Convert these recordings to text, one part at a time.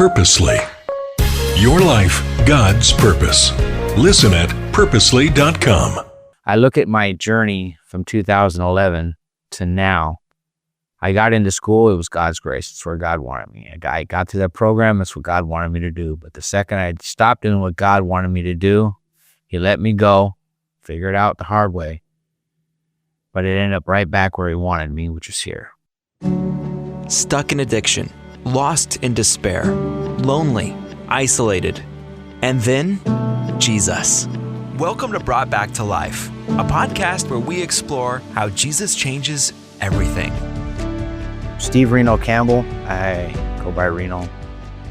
Purposely. Your life, God's purpose. Listen at purposely.com. I look at my journey from 2011 to now. I got into school, it was God's grace. It's where God wanted me. I got through that program, that's what God wanted me to do. But the second I stopped doing what God wanted me to do, He let me go, figure it out the hard way. But it ended up right back where He wanted me, which is here. Stuck in addiction, lost in despair, lonely, isolated, and then Jesus. Welcome to Brought Back to Life, a podcast where we explore how Jesus changes everything. Reno Campbell. I go by Reno.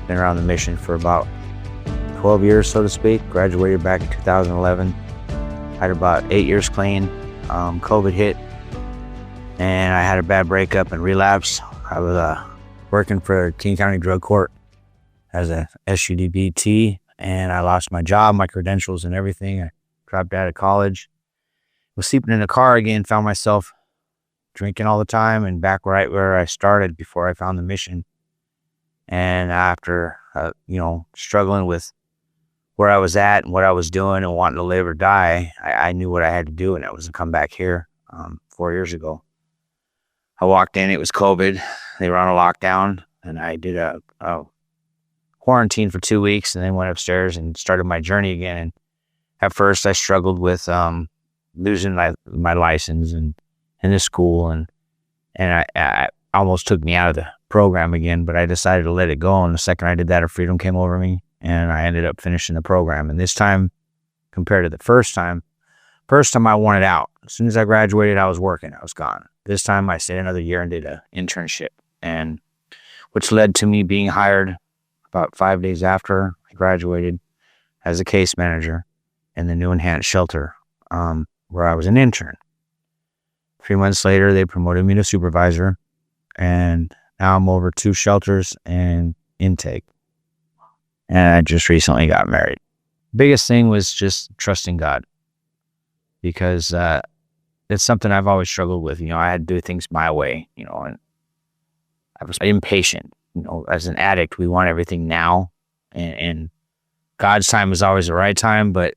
Been around the mission for about 12 years, so to speak. Graduated back in 2011. Had about 8 years clean. COVID hit, and I had a bad breakup and relapse. I was working for King County Drug Court as a SUDBT, and I lost my job, my credentials, and everything. I dropped out of college. Was sleeping in a car again. Found myself drinking all the time, and back right where I started before I found the mission. And after, struggling with where I was at and what I was doing and wanting to live or die, I knew what I had to do, and that was to come back here 4 years ago. I walked in, it was COVID. They were on a lockdown, and I did a quarantine for 2 weeks, and then went upstairs and started my journey again. And at first I struggled with losing my license and in the school, and I almost took me out of the program again, but I decided to let it go. And the second I did that, a freedom came over me, and I ended up finishing the program. And this time, compared to the first time I wanted out. As soon as I graduated, I was working, I was gone. This time I stayed another year and did an internship, and which led to me being hired about 5 days after I graduated as a case manager in the new enhanced shelter, where I was an intern. 3 months later, they promoted me to supervisor, and now I'm over 2 shelters and intake. And I just recently got married. Biggest thing was just trusting God, because it's something I've always struggled with. I had to do things my way, and I was impatient. As an addict, we want everything now, and God's time is always the right time, but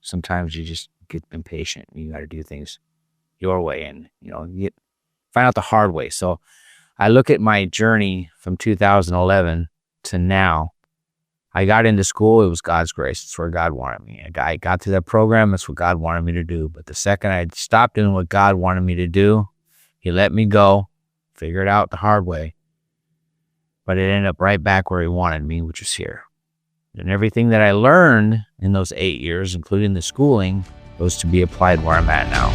sometimes you just get impatient. You got to do things your way, and you find out the hard way. So I look at my journey from 2011 to now. I got into school, it was God's grace. It's where God wanted me. I got through that program, that's what God wanted me to do. But the second I stopped doing what God wanted me to do, He let me go, figure it out the hard way. But it ended up right back where He wanted me, which is here. And everything that I learned in those 8 years, including the schooling, was to be applied where I'm at now.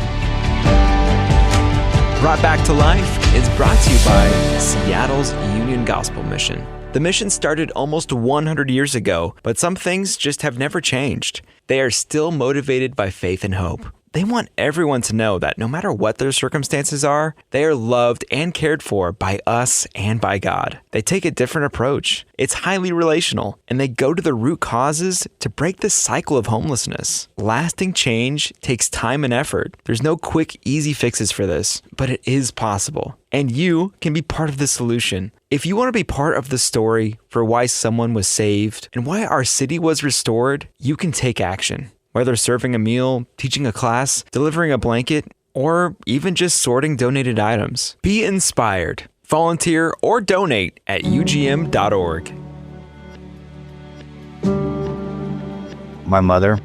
Brought Back to Life is brought to you by Seattle's Union Gospel Mission. The mission started almost 100 years ago, but some things just have never changed. They are still motivated by faith and hope. They want everyone to know that no matter what their circumstances are, they are loved and cared for by us and by God. They take a different approach. It's highly relational, and they go to the root causes to break the cycle of homelessness. Lasting change takes time and effort. There's no quick, easy fixes for this, but it is possible. And you can be part of the solution. If you want to be part of the story for why someone was saved and why our city was restored, you can take action. Whether serving a meal, teaching a class, delivering a blanket, or even just sorting donated items. Be inspired. Volunteer or donate at ugm.org. My mother,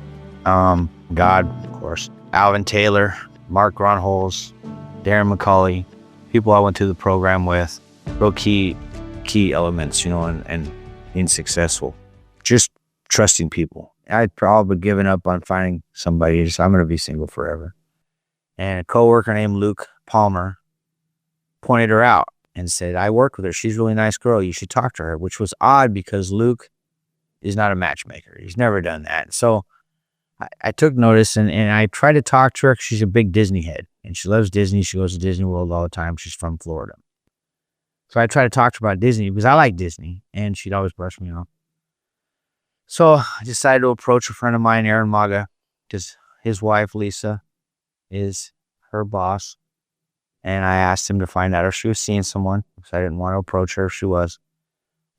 God, of course, Alvin Taylor, Mark Gronholz, Darren McCauley, people I went through the program with, real key elements, and being successful. Just trusting people. I'd probably given up on finding somebody. I'm going to be single forever. And a coworker named Luke Palmer pointed her out and said, I worked with her. She's a really nice girl. You should talk to her, which was odd because Luke is not a matchmaker. He's never done that. So I took notice and I tried to talk to her because she's a big Disney head and she loves Disney. She goes to Disney World all the time. She's from Florida. So I tried to talk to her about Disney because I like Disney and she'd always brush me off. So I decided to approach a friend of mine, Aaron Maga, because his wife, Lisa, is her boss. And I asked him to find out if she was seeing someone, because I didn't want to approach her if she was.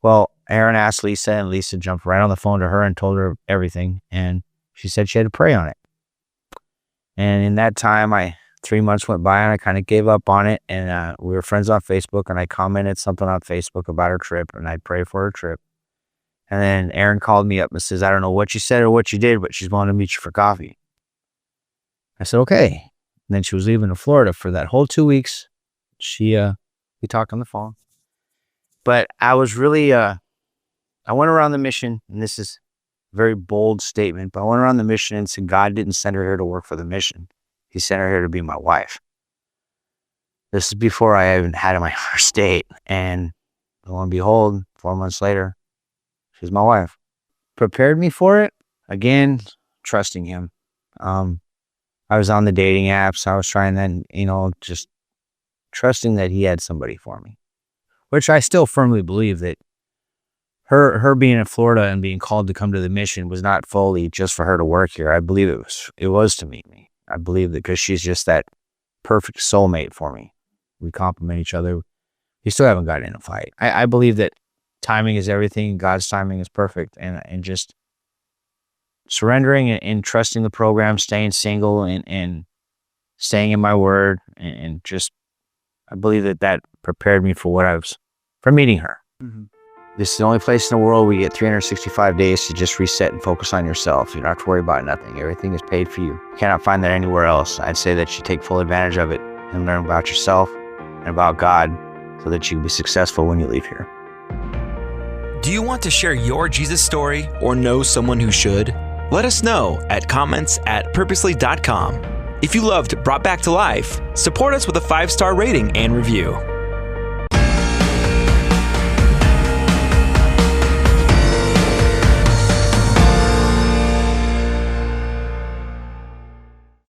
Well, Aaron asked Lisa, and Lisa jumped right on the phone to her and told her everything. And she said she had to pray on it. And in that time, 3 months went by, and I kind of gave up on it. And we were friends on Facebook, and I commented something on Facebook about her trip, and I prayed for her trip. And then Aaron called me up and says, I don't know what you said or what you did, but she's wanting to meet you for coffee. I said, okay. And then she was leaving to Florida for that whole 2 weeks. We talked on the phone. But I was really, I went around the mission, and this is a very bold statement, but I went around the mission and said, God didn't send her here to work for the mission. He sent her here to be my wife. This is before I even had my first date. And lo and behold, 4 months later, she's my wife. Prepared me for it. Again, trusting him. I was on the dating apps. I was trying then, just trusting that he had somebody for me, which I still firmly believe that her being in Florida and being called to come to the mission was not fully just for her to work here. I believe it was to meet me. I believe that because she's just that perfect soulmate for me. We complement each other. We still haven't gotten in a fight. I believe that timing is everything. God's timing is perfect. And just surrendering and trusting the program, staying single and staying in my word. And just, I believe that prepared me for meeting her. Mm-hmm. This is the only place in the world where you get 365 days to just reset and focus on yourself. You don't have to worry about nothing. Everything is paid for you. You cannot find that anywhere else. I'd say that you take full advantage of it and learn about yourself and about God so that you can be successful when you leave here. Do you want to share your Jesus story or know someone who should? Let us know at comments@purposely.com. If you loved Brought Back to Life, support us with a 5-star rating and review.